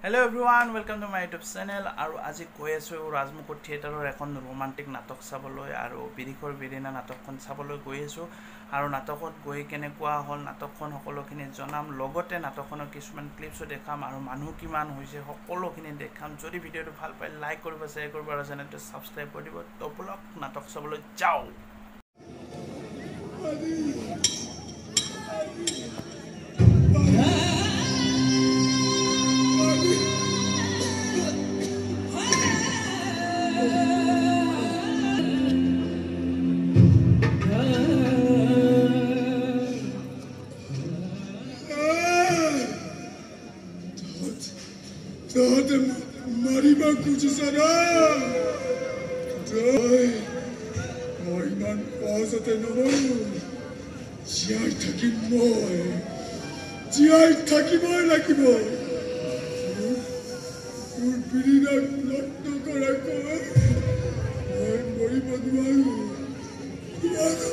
Hello everyone, welcome to my YouTube channel. আৰু আজি কৈ আছো ৰাজমুকুট থিয়েটাৰৰ এখন ৰোমান্টিক নাটক চাবলৈ আৰু বিৰিখৰ বিৰিনা নাটকখন চাবলৈ গৈ আছো আৰু নাটকত গৈ কেনেকুৱা হল নাটকখন সকলোখিনি জনাম লগতে নাটকখনৰ কিছুমান ক্লিপছো দেখাম আৰু মানুহ কিমান হৈছে সকলোখিনি দেখাম যদি ভিডিওটো ভাল পায় লাইক কৰিব শেয়াৰ কৰিব আৰু চেনেলটো সাবস্ক্ৰাইব কৰি দিব তো ব্লগ নাটক চাবলৈ যাও Toate mariba kuchisana. Toy. Moiman pasate nomoru. Jiai takimoy. Jiai takimoy lakibo. Urpirina lotto korako. Moi moriba duaru. Duaru.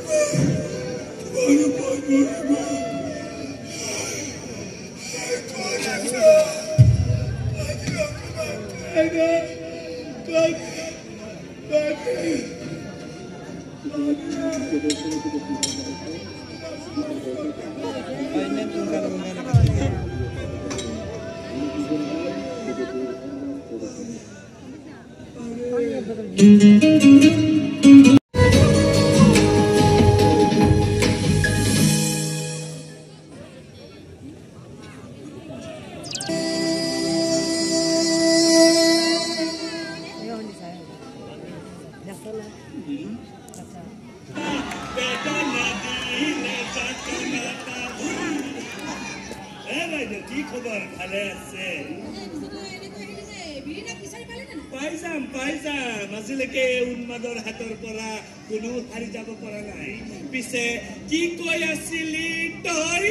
Paisam, asileke unmador hator pora kunu hari jabo pora nai. Pise ki koi asili toy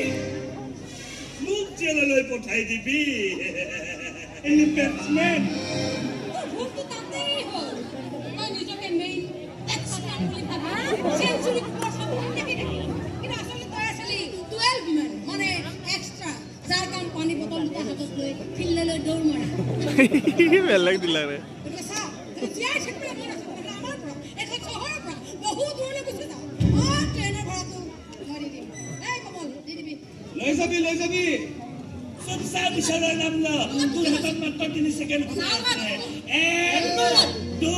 muk jeloloi pothai dibi. Any batsman? Who to tantei ho? Kau nijoke main batsman boli bhabi. Century cross hobo dekhi. Kina asole toy asali 12 men. Mane extra. Jar kam pani botol luta hatot loi fille loi dor mara. ভাল লাগ দিলা রে জিয়াই থাকবে আমার পর এটা শহরের পর বহু দূরে গুছে দাও আর ট্রেনের ভাড়া তো মারি দিই এই কমল দি দিবি লই যাবি সব সাব ইশারা নামলা তোর হাতত মাত্র 3 সেকেন্ড হবে 1 2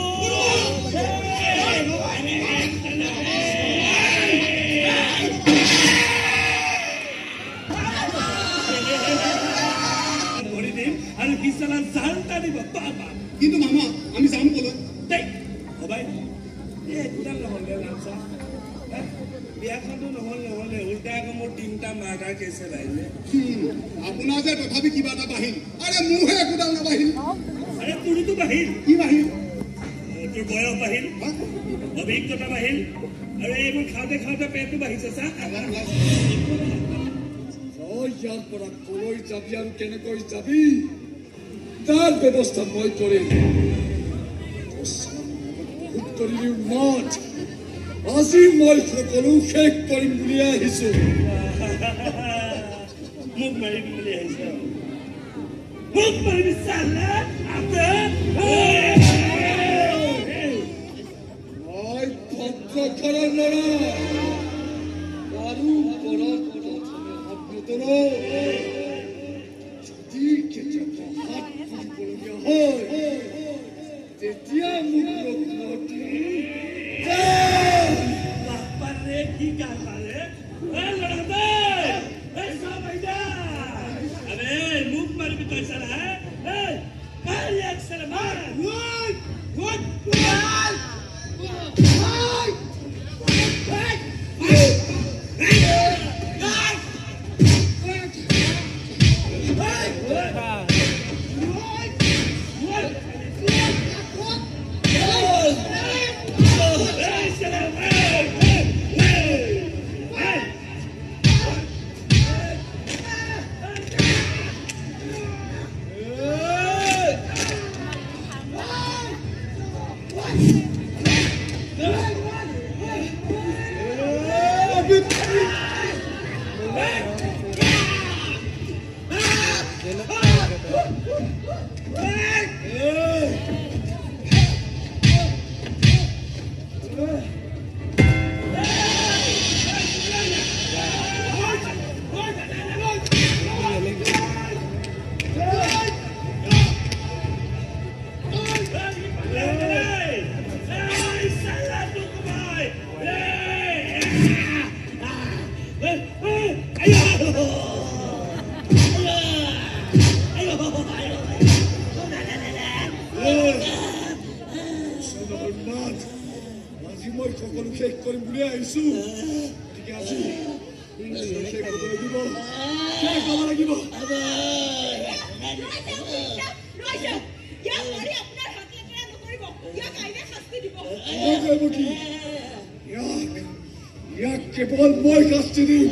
আর বিছানা জানতা দিব বাবা কিন্তু মামা আমি যাম কলো দেখ ও ভাই এ কুদাল নহলে নামছা বিয়াখনটো নহলে উল্টা মোৰ তিনটা মাৰ্ডাৰ কেছে লাইলে আপোনাৰ যে তথাপি কিবা এটা বাহিল আৰে মুহে কুদাল না বাহিল আৰে তোৰটো বাহিল কি বাহিল তোৰ বয়স বাহিল অভিজ্ঞতা বাহিল আৰু এইবোৰ খাওঁতে পেটটো বাঢ়িছে চা ইয়াৰ পৰা কলৈ যাবি আৰু কেনেকৈ যাবি তাৰ ব্যৱস্থা মই কৰিম কৰিলিও নট আজি মই সকলো শেষ কৰিম বুলি আহিছো মোক মাৰিবি বুলি আহিছ মোক মাৰিবি চালা আপে মই ভক্ত কৰাৰ ল'ৰা আৰু যদি কেতিয়াবা হাত ফুৰিবলগীয়া হয় তেতিয়া মোক বাপাৰে কি কাপাৰে লড়াতে সব আইদা আৰে মুখ মাৰবি তো সাৰা হ্যাঁ মাৰ এক সাৰা মাৰ গুড সকলো শেষ কৰিম বুলি আহিছো গতিকে আজি শেষ হ'ব লাগিব শেষ হ'ব লাগিব ইয়াক কেৱল মই শাস্তি দিম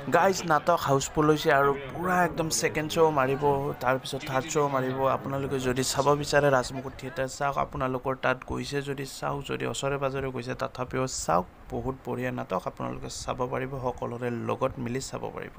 গাইজ নাটক হাউচফুল হৈছে আৰু পুৰা একদম ছেকেণ্ড শ্ব' মাৰিব তাৰপিছত থাৰ্ড শ্ব' মাৰিব আপোনালোকে যদি চাব বিচাৰে ৰাজমুকুট থিয়েটাৰ চাওক আপোনালোকৰ তাত গৈছে যদি চাওক যদি ওচৰে পাজৰে গৈছে তথাপিও চাওক বহুত বঢ়িয়া নাটক আপোনালোকে চাব পাৰিব সকলোৰে লগত মিলি চাব পাৰিব